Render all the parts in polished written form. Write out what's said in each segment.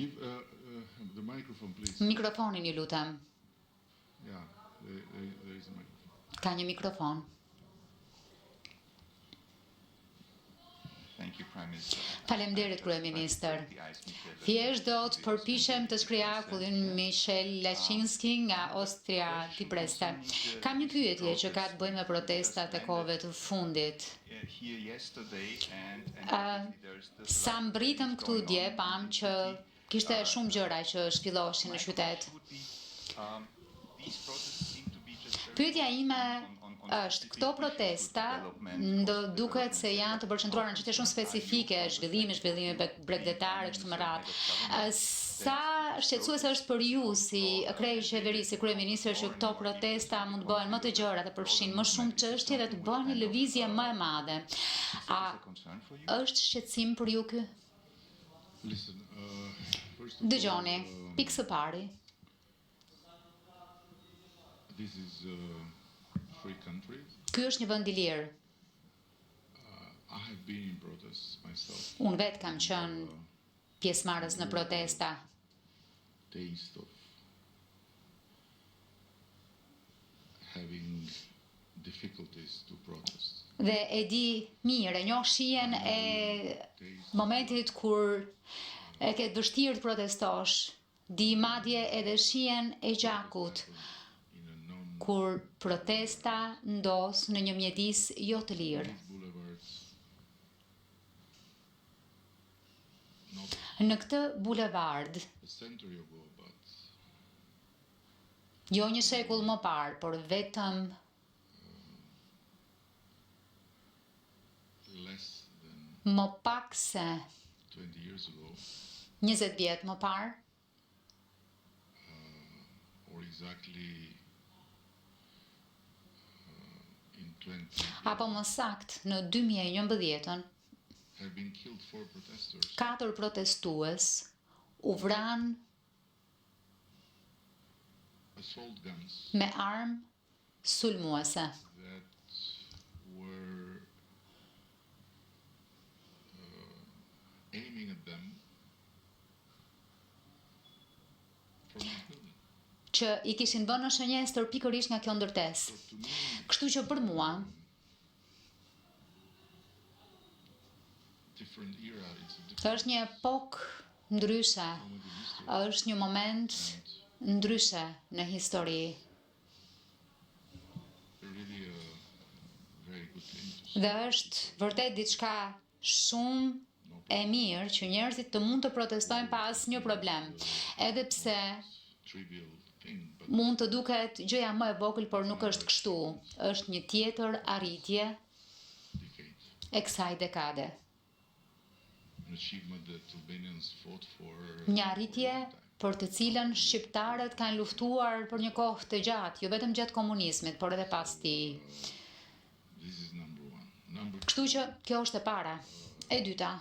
Give the microphone, please. Mikrofonin ju lutem. Yeah, there is a microphone. Ka një mikrofon. Faleminderit kryeministër. Thjesht do të përpiqem të shkruaj akullin Michel Laçinski nga Austria Tipreste. Kam një pyetje që ka të bëjë me protestat e kohëve të fundit. Sa mbritëm këtu dje pam që kishte shumë gjëra që zhvilloheshin në qytet. Pyetja ime është, këto protesta duket se janë të përqendruara në çështje shumë specifike, zhvillimi bregdetar e kështu me radhë. Sa shqetësuese është për ju si krye qeveri, si kryeministër, që këto protesta mund të bëhen më të gjëra, të përfshin më shumë çështje dhe të bëhen një lëvizje më e madhe. A është shqetësim për ju ky? Dëgjoni, pikë së pari. This is free country. Ky është një vend i lirë. I have been in protests myself. Unë vetë kam qenë pjesëmarrës në protesta. Taste of having difficulties to protest. Dhe e di mirë, e njoh shihen e momentit kur e ke vështirë të protestosh. Di madje edhe shihen e gjakut, kur protesta ndos në një mjedis jo të lirë. Në këtë bulevard, jo një shekull më parë, por vetëm më pak se 20 vjet më parë, apo më sakt në 2011, 4 protestues u vran me armë sulmuese. Që i kishin vënë në shënjestër pikërisht nga kjo ndërtesë. Kështu që për mua është një epokë ndryshe, është një moment ndryshe në histori. Dhe është vërtet diçka shumë e mirë që njerëzit të mund të protestojnë pa asnjë problem, edhe pse mund të duket gjëja më e vogël, por nuk është kështu. Është një tjetër arritje e kësaj dekade. Një arritje për të cilën shqiptarët kanë luftuar për një kohë të gjatë, jo vetëm gjatë komunizmit, por edhe pas tij. Kështu që kjo është e para. E dyta.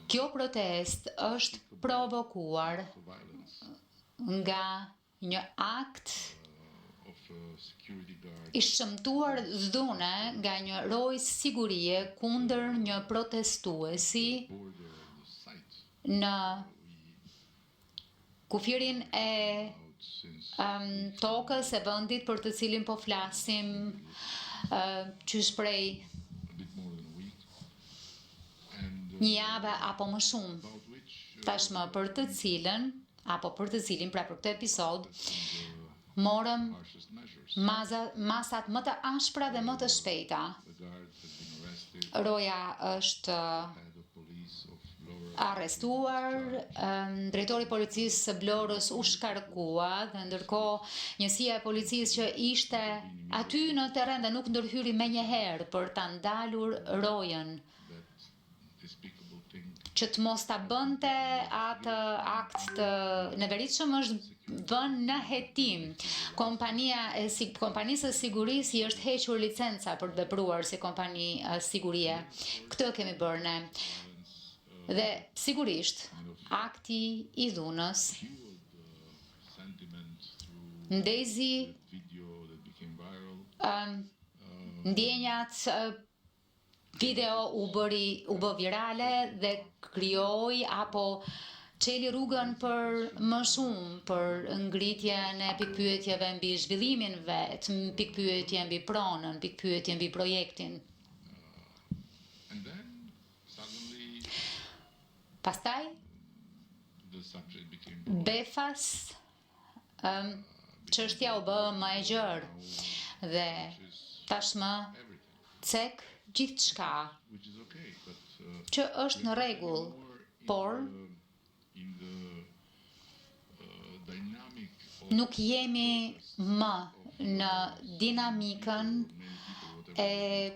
Kjo protest është provokuar nga një akt i shëmtuar dhune nga një rojës sigurie kundër një protestuesi në kufirin e tokës e vendit për të cilin po flasim qysh prej një javë apo më shumë, tashmë për të cilin, pra për këtë episod, morëm masat më të ashpra dhe më të shpejta. Roja është arrestuar, drejtori i policisë së Vlorës u shkarkua, dhe ndërkohë njësia e policisë që ishte aty në terren dhe nuk ndërhyri menjëherë për ta ndalur rojën, që të mos ta bënte atë akt të neveritshëm, është vënë në hetim. Kompanisë së sigurisë i është hequr licenca për të vepruar si kompani sigurie. Këtë kemi bërë ne. Dhe sigurisht, akti i dhunës ndezi ndjenjat video u bë virale dhe krijoi apo çeli rrugën për më shumë, për ngritjen e pikpyetjeve mbi zhvillimin vet, pikpyetje mbi pronën, pikpyetje mbi projektin. And then suddenly Pastaj the subject became befas çështja u bë më e gjerë dhe tashmë everything, cek gjithçka, which is okay, but që është në rregull, por in the dynamic of nuk jemi më në dinamikën e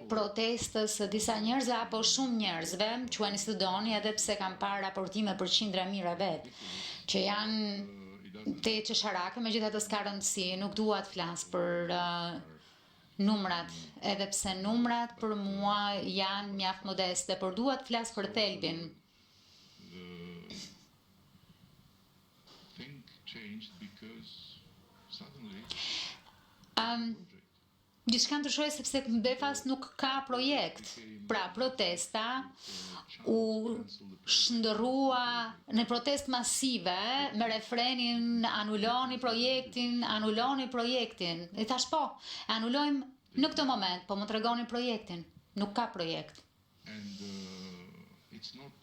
protestës së disa njerëzve apo shumë njerëzve, quajeni si doni, edhe pse kam parë raportime për qindra mijëra vet, që janë te çesharake, megjithatë s'ka rëndësi, nuk dua të flas për numrat, edhe pse numrat për mua janë mjaft modeste, por dua të flas për thelbin. thing changed because suddenly Gjithçka ndryshoi sepse befas nuk ka projekt. Pra protesta u shndërrua në protest masive me refrenin anuloni projektin. E thash po, anulojmë në këtë moment, po më tregoni projektin. Nuk ka projekt. and it's not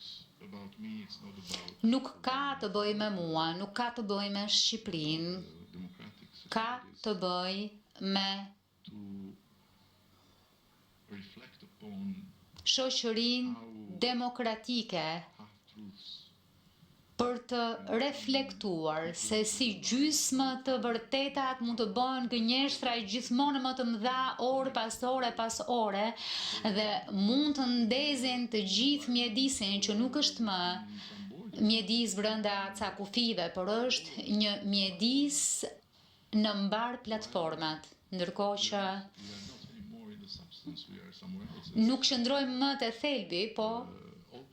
about me, it's not about Nuk ka të bëj me mua, nuk ka të bëj me Shqipërinë, democratic ka societies të bëj me to reflect upon shoqërinë demokratike, half-truths për të reflektuar se si gjysmë të vërtetat mund të bëhen gënjeshtra gjithmonë më të mëdha orë pas ore dhe mund të ndezin të gjithë mjedisin që nuk është më mjedis brenda ca kufive, por është një mjedis në mbar platformat, ndërkohë që we are not anymore in the substance, we are somewhere else. nuk qëndrojmë më te thelbi, po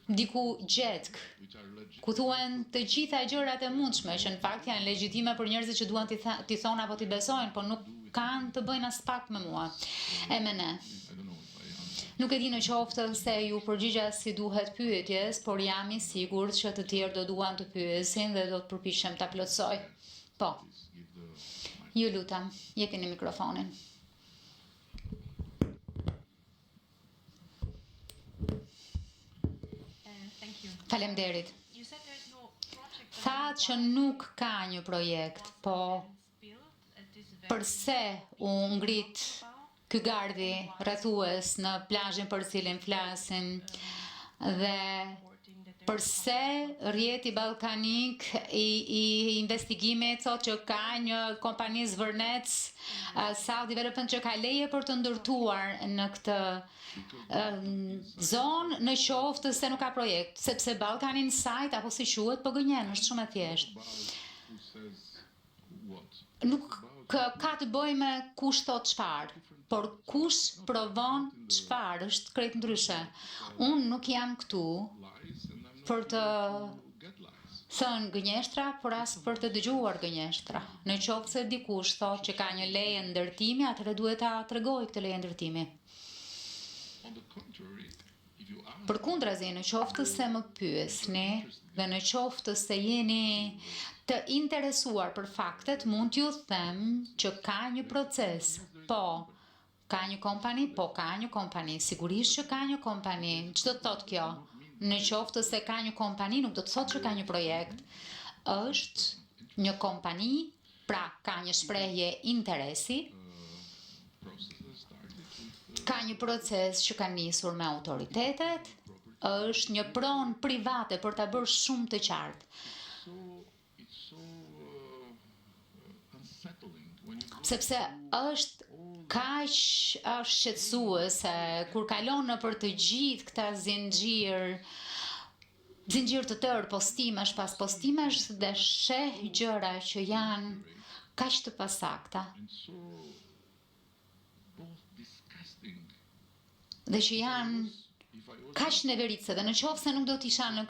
diku gjetk, Which are legit. ku thuhen të gjitha gjërat e mundshme, që në fakt janë legjitime për njerëzit që duan t'i thonë apo t'i besojnë, por nuk kanë të bëjnë as pak me mua. E me ne. I don't know if I answered. Nuk e di në qoftë se ju përgjigja si duhet pyetjes, por jam i sigurt që të tjerë do duan të pyesin dhe do të përpiqem ta plotësoj. Po, Please give the mic. ju lutem, jepini mikrofonin. Thank you. Faleminderit. You said there's no project. Thatë që nuk ka një projekt, po përse u ngrit ky gardi rrethues në plazhin për cilin flasim dhe përse rrjeti ballkanik i investigimit thotë që ka një kompani zvërnec South Development që ka leje për të ndërtuar në këtë zonë në qoftë se nuk ka projekt, sepse Balkan Insight apo si quhet po gënjen, është shumë e thjeshtë. Who says what? Nuk ka të bëjë me kush thot çfarë, por kush provon çfarë është krejt ndryshe. Unë nuk jam këtu Lies, and I'm not për të get lies. thënë gënjeshtra, por as për të dëgjuar gënjeshtra. Në qoftë se dikush thot që ka një leje ndërtimi, atëherë duhet ta tregoj këtë leje ndërtimi. On the contrary, if you ask Përkundrazi, në qoftë se më pyesni dhe në qoftë se jeni të interesuar për faktet, mund t'ju them që ka një proces. Po, ka një kompani, po ka një kompani, sigurisht që ka një kompani. Ç'do të thotë kjo? Në qoftë se ka një kompani, nuk do të thotë që ka një projekt. Është një kompani, pra ka një shprehje interesi, processes started with ka një proces që ka nisur me autoritetet, është një pronë private për ta bërë shumë të qartë. it's so unsettling when you go Sepse është kaq është shqetësuese kur kalon nëpër të gjithë këta zinxhir të tërë postimesh pas postimesh dhe sheh gjëra që janë kaq të pasakta and so both disgusting. dhe që janë If I was kaq neveritse dhe në qoftë se nuk do të isha në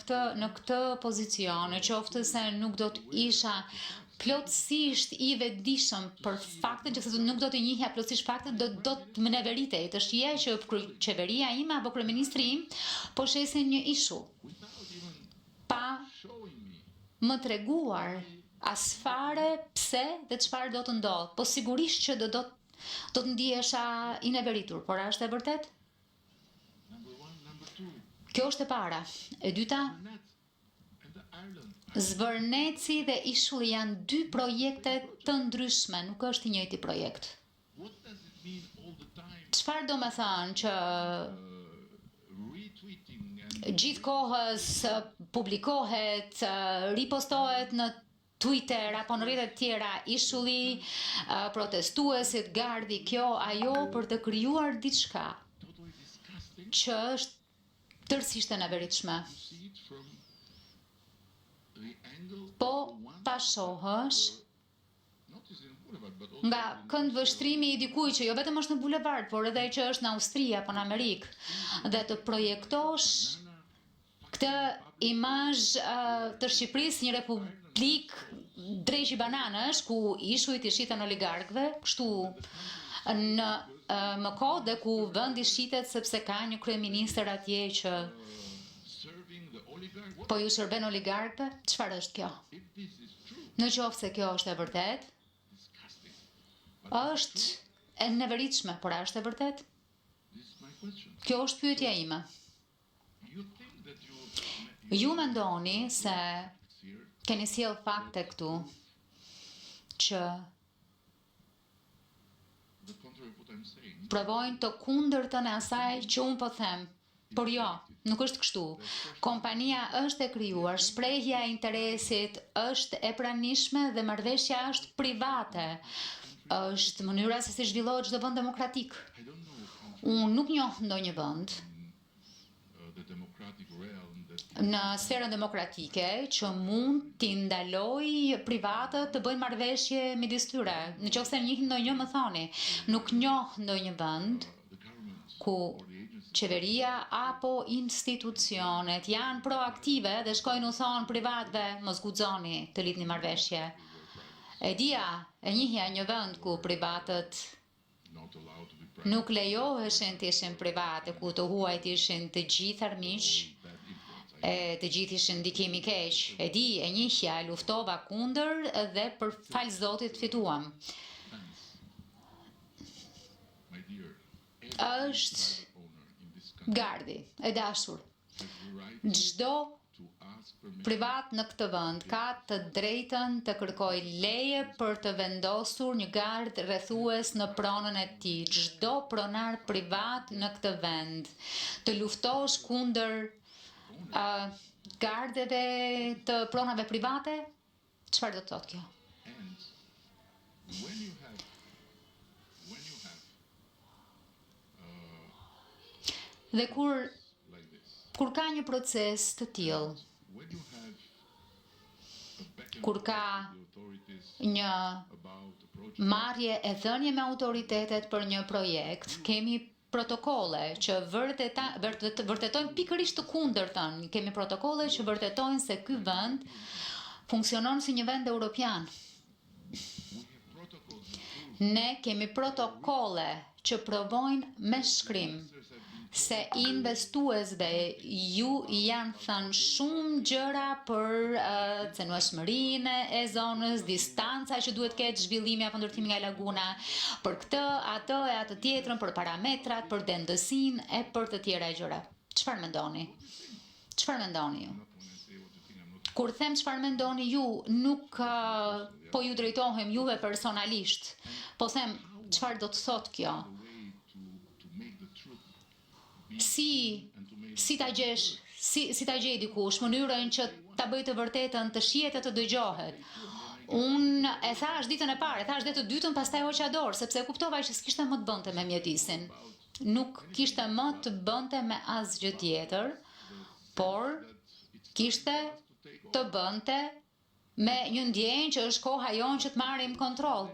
këtë pozicion, në qoftë se nuk do të isha plotësisht i vetëdijshëm për faktin që nuk do të njihja plotësisht faktin, do të më neveritej të shija që qeveria ime apo kryeministri im po shesin një ishull without even pa showing me më treguar as fare pse dhe çfarë do të ndodh. Po sigurisht që do të ndihesha i neveritur, por a është e vërtet? number one, number two, Kjo është e para. E dyta, Net and the Ireland. Zvërneci dhe Ishulli janë dy projekte të ndryshme, nuk është i njëjti projekt. What does it mean all the time? Çfarë do me thënë që Retweeting and gjithë kohës publikohet, ripostohet në Twitter apo në rrjetet tjera Ishulli, protestuesit, gardi, kjo, ajo për të krijuar diçka totally disgusting. që është tërësisht e neveritshme. You see it from the angle Po of the one ta shohësh not is in Boulevard, but also nga këndvështrimi i dikujt që jo vetëm është në bulevard, por edhe që është në Austri apo në Amerikë dhe të projektosh këtë imazh të Shqipërisë, një republik dreqi bananësh ku ishujt i shiten oligarkëve, kështu në më kohë dhe ku vendi shitet sepse ka një kryeministër atje që serving the oligarch. po ju shërben oligarkëve. Çfarë është kjo? If this is true, Në qoftë se kjo është e vërtet, disgusting. është e neveritshme, por a është e vërtet? This is my question. Kjo është pyetja ime. You think that Ju mendoni se here keni sjell fakte këtu që the contrary of what I'm saying? provojnë të kundërtën e asaj që unë po them. Por jo, nuk është kështu. Kompania është e krijuar, shprehja e interesit është e pranishme dhe marrëveshja është private. Është mënyra se si zhvillohet çdo vend demokratik. I don't know Unë nuk njoh ndonjë vend the democratic realm that në sferën demokratike që mund t'i ndaloj privatët të bëjnë marrëveshje midis tyre. Nëse njihin ndonjë më thoni, nuk njoh ndonjë vend the government ku or the agency qeveria apo institucionet janë proaktive dhe shkojnë u thonë privatëve mos guxoni të lidhni marrëveshje. E njihja një vend ku privatët not allowed to be private, nuk lejoheshin të ishin private, ku të huajt ishin të gjithë armiq, bad influence. të gjithë ishin ndikim i keq. E njihja, luftova kundër dhe për fal Zotit fituam. My dear, Është owner in this country gardi, e dashur. has the right Çdo to ask permission privat në këtë vend ka të drejtën të kërkoj leje për të vendosur një gard rrethues në pronën e tij. Çdo pronar privat në këtë vend të luftosh kundër gardeve të pronave private, çfarë do të thotë kjo? and when you have Dhe kur like this, ka një proces të tillë, when you have a back and kur forth ka with the authorities një about the project, marrje e dhënie me autoritetet për një projekt, kemi protokolle që vërtetojnë pikërisht të kundërtën. Kemi protokolle që vërtetojnë se ky vend funksionon si një vend europian. we have protocols that prove Ne kemi protokolle që provojnë me shkrim se investuesve ju janë thënë shumë gjëra për cenueshmërinë e zonës, distanca që duhet ketë zhvillimi apo ndërtimi nga laguna, për këtë, atë e atë tjetrën, për parametrat, për dendësinë e për të tjera gjëra. Çfarë mendoni? Çfarë mendoni ju? when I say what you think, I'm not Kur them çfarë mendoni ju, nuk po ju drejtohem juve personalisht, po them çfarë do të thotë kjo. the way to make the truth be and to make Si ta gjesh, si ta gjej dikush, mënyrën që ta bëj të vërtetën, të shihet e të dëgjohet. Unë e thash ditën e parë, e thash dhe të dytën, pastaj hoqa dorë, sepse kuptova që s'kishte më të bënte me mjedisin. Nuk kishte më të bënte me asgjë tjetër, por kishte të bënte me një ndjenjë që është koha jonë që të marrim kontroll.